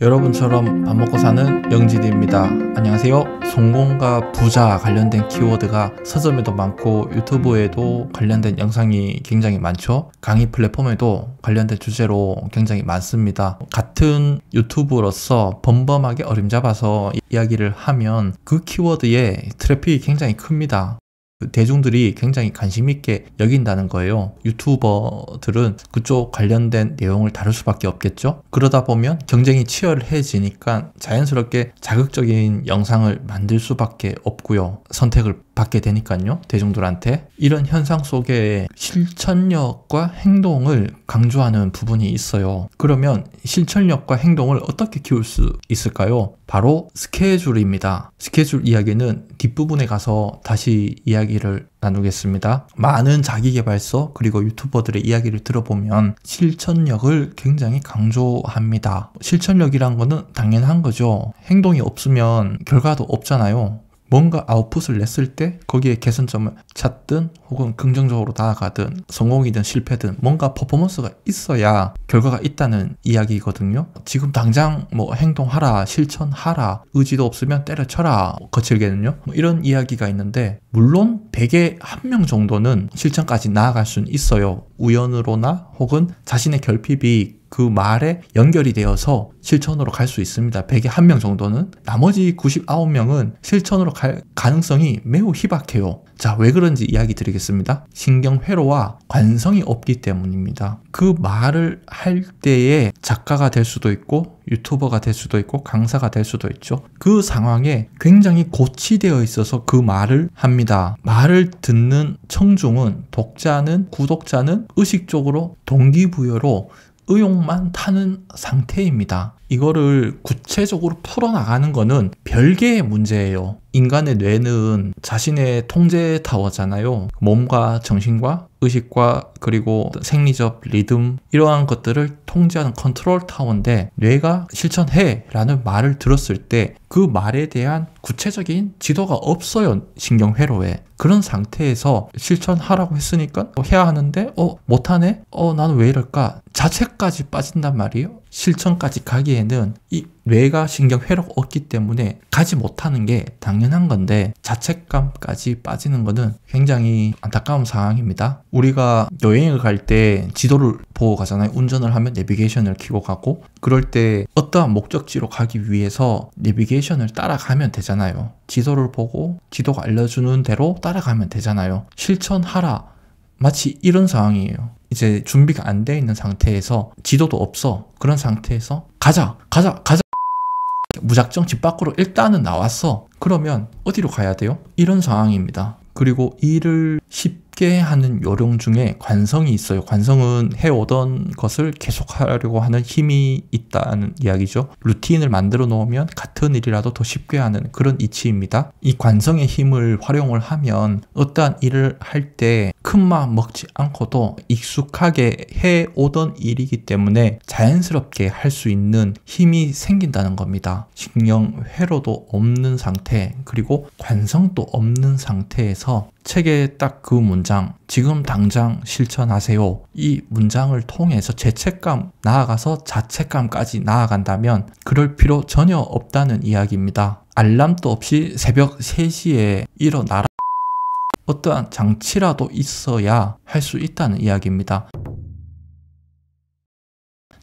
여러분처럼 밥 먹고 사는 영진입니다. 안녕하세요. 성공과 부자 관련된 키워드가 서점에도 많고 유튜브에도 관련된 영상이 굉장히 많죠. 강의 플랫폼에도 관련된 주제로 굉장히 많습니다. 같은 유튜브로서 범범하게 어림잡아서 이야기를 하면 그 키워드에 트래픽이 굉장히 큽니다. 대중들이 굉장히 관심 있게 여긴다는 거예요. 유튜버들은 그쪽 관련된 내용을 다룰 수밖에 없겠죠. 그러다 보면 경쟁이 치열해지니까 자연스럽게 자극적인 영상을 만들 수밖에 없고요. 선택을 받게 되니까요. 대중들한테. 이런 현상 속에 실천력과 행동을 강조하는 부분이 있어요. 그러면 실천력과 행동을 어떻게 키울 수 있을까요? 바로 스케줄입니다. 스케줄 이야기는 뒷부분에 가서 다시 이야기를 나누겠습니다. 많은 자기계발서 그리고 유튜버들의 이야기를 들어보면 실천력을 굉장히 강조합니다. 실천력이란 거는 당연한 거죠. 행동이 없으면 결과도 없잖아요. 뭔가 아웃풋을 냈을 때 거기에 개선점을 찾든 혹은 긍정적으로 나아가든 성공이든 실패든 뭔가 퍼포먼스가 있어야 결과가 있다는 이야기거든요. 지금 당장 뭐 행동하라, 실천하라, 의지도 없으면 때려쳐라, 거칠게는요. 이런 이야기가 있는데 물론 100에 1명 정도는 실천까지 나아갈 수는 있어요. 우연으로나 혹은 자신의 결핍이 그 말에 연결이 되어서 실천으로 갈 수 있습니다. 100에 1명 정도는. 나머지 99명은 실천으로 갈 가능성이 매우 희박해요. 자, 왜 그런지 이야기 드리겠습니다. 신경회로와 관성이 없기 때문입니다. 그 말을 할 때에 작가가 될 수도 있고 유튜버가 될 수도 있고 강사가 될 수도 있죠. 그 상황에 굉장히 고치되어 있어서 그 말을 합니다. 말을 듣는 청중은, 독자는, 구독자는 의식적으로 동기부여로 의욕만 타는 상태입니다. 이거를 구체적으로 풀어나가는 거는 별개의 문제예요. 인간의 뇌는 자신의 통제 타워잖아요. 몸과 정신과 의식과 그리고 생리적 리듬 이러한 것들을 통제하는 컨트롤 타워인데 뇌가 실천해 라는 말을 들었을 때 그 말에 대한 구체적인 지도가 없어요. 신경회로에. 그런 상태에서 실천하라고 했으니까 해야 하는데 못하네? 나는 왜 이럴까? 자책까지 빠진단 말이에요. 실천까지 가기에는 이 뇌가 신경회로가 없기 때문에 가지 못하는 게 당연한 건데 자책감까지 빠지는 거는 굉장히 안타까운 상황입니다. 우리가 여행을 갈 때 지도를 보고 가잖아요. 운전을 하면 내비게이션을 켜고 가고 그럴 때 어떠한 목적지로 가기 위해서 내비게이션을 따라가면 되잖아요. 지도를 보고 지도가 알려주는 대로 따라가면 되잖아요. 실천하라. 마치 이런 상황이에요. 이제 준비가 안 돼 있는 상태에서 지도도 없어. 그런 상태에서 가자. 무작정 집 밖으로 일단은 나왔어. 그러면 어디로 가야 돼요? 이런 상황입니다. 그리고 일을 쉽게 하는 요령 중에 관성이 있어요. 관성은 해오던 것을 계속하려고 하는 힘이 있다는 이야기죠. 루틴을 만들어 놓으면 같은 일이라도 더 쉽게 하는 그런 이치입니다. 이 관성의 힘을 활용을 하면 어떠한 일을 할 때 큰마음 먹지 않고도 익숙하게 해오던 일이기 때문에 자연스럽게 할 수 있는 힘이 생긴다는 겁니다. 신경회로도 없는 상태 그리고 관성도 없는 상태에서 책에 딱 그 문장 지금 당장 실천하세요. 이 문장을 통해서 죄책감 나아가서 자책감까지 나아간다면 그럴 필요 전혀 없다는 이야기입니다. 알람도 없이 새벽 3시에 일어나라. 어떠한 장치라도 있어야 할 수 있다는 이야기입니다.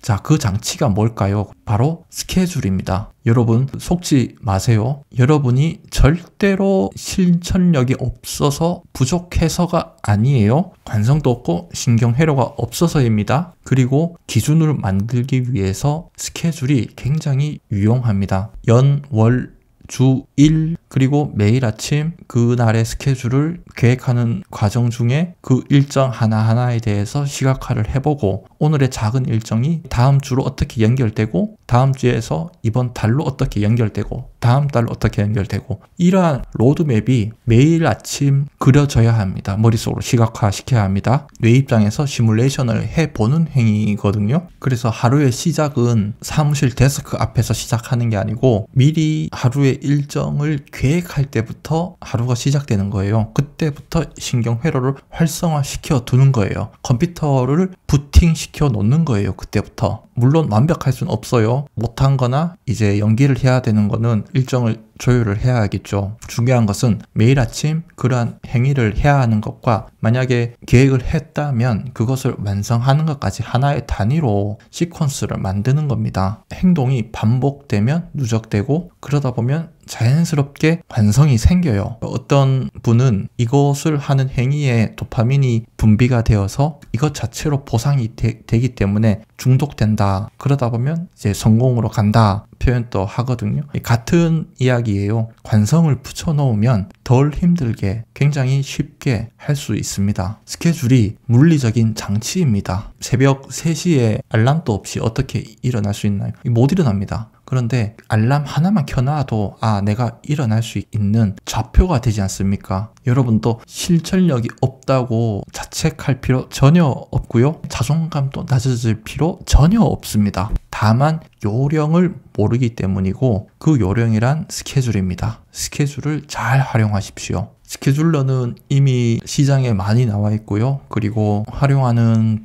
자, 그 장치가 뭘까요? 바로 스케줄입니다. 여러분 속지 마세요. 여러분이 절대로 실천력이 없어서 부족해서가 아니에요. 관성도 없고 신경회로가 없어서입니다. 그리고 기준을 만들기 위해서 스케줄이 굉장히 유용합니다. 연, 월, 주, 일 그리고 매일 아침 그날의 스케줄을 계획하는 과정 중에 그 일정 하나하나에 대해서 시각화를 해보고 오늘의 작은 일정이 다음 주로 어떻게 연결되고 다음 주에서 이번 달로 어떻게 연결되고 다음 달로 어떻게 연결되고 이러한 로드맵이 매일 아침 그려져야 합니다. 머릿속으로 시각화 시켜야 합니다. 뇌 입장에서 시뮬레이션을 해보는 행위거든요. 그래서 하루의 시작은 사무실 데스크 앞에서 시작하는 게 아니고 미리 하루의 일정을 계획할 때부터 하루가 시작되는 거예요. 그때부터 신경회로를 활성화시켜 두는 거예요. 컴퓨터를 부팅시켜 놓는 거예요. 그때부터. 물론 완벽할 수는 없어요. 못한 거나 이제 연기를 해야 되는 거는 일정을 조율을 해야겠죠. 중요한 것은 매일 아침 그러한 행위를 해야 하는 것과 만약에 계획을 했다면 그것을 완성하는 것까지 하나의 단위로 시퀀스를 만드는 겁니다. 행동이 반복되면 누적되고 그러다 보면 자연스럽게 완성이 생겨요. 어떤 분은 이것을 하는 행위에 도파민이 분비가 되어서 이것 자체로 보상이 되기 때문에 중독된다. 그러다 보면 이제 성공으로 간다. 표현도 하거든요. 같은 이야기예요. 관성을 붙여놓으면 덜 힘들게 굉장히 쉽게 할 수 있습니다. 스케줄이 물리적인 장치입니다. 새벽 3시에 알람도 없이 어떻게 일어날 수 있나요? 못 일어납니다. 그런데 알람 하나만 켜놔도 내가 일어날 수 있는 좌표가 되지 않습니까? 여러분도 실천력이 없다고 자책할 필요 전혀 없고요. 자존감도 낮아질 필요 전혀 없습니다. 다만 요령을 모르기 때문이고 그 요령이란 스케줄입니다. 스케줄을 잘 활용하십시오. 스케줄러는 이미 시장에 많이 나와 있고요. 그리고 활용하는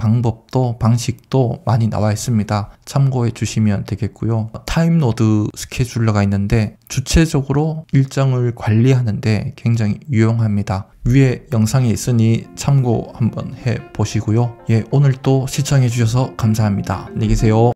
방식도 많이 나와 있습니다. 참고해 주시면 되겠고요. 타임노드 스케줄러가 있는데 주체적으로 일정을 관리하는데 굉장히 유용합니다. 위에 영상에 있으니 참고 한번 해 보시고요. 오늘 또 시청해 주셔서 감사합니다. 안녕히 계세요.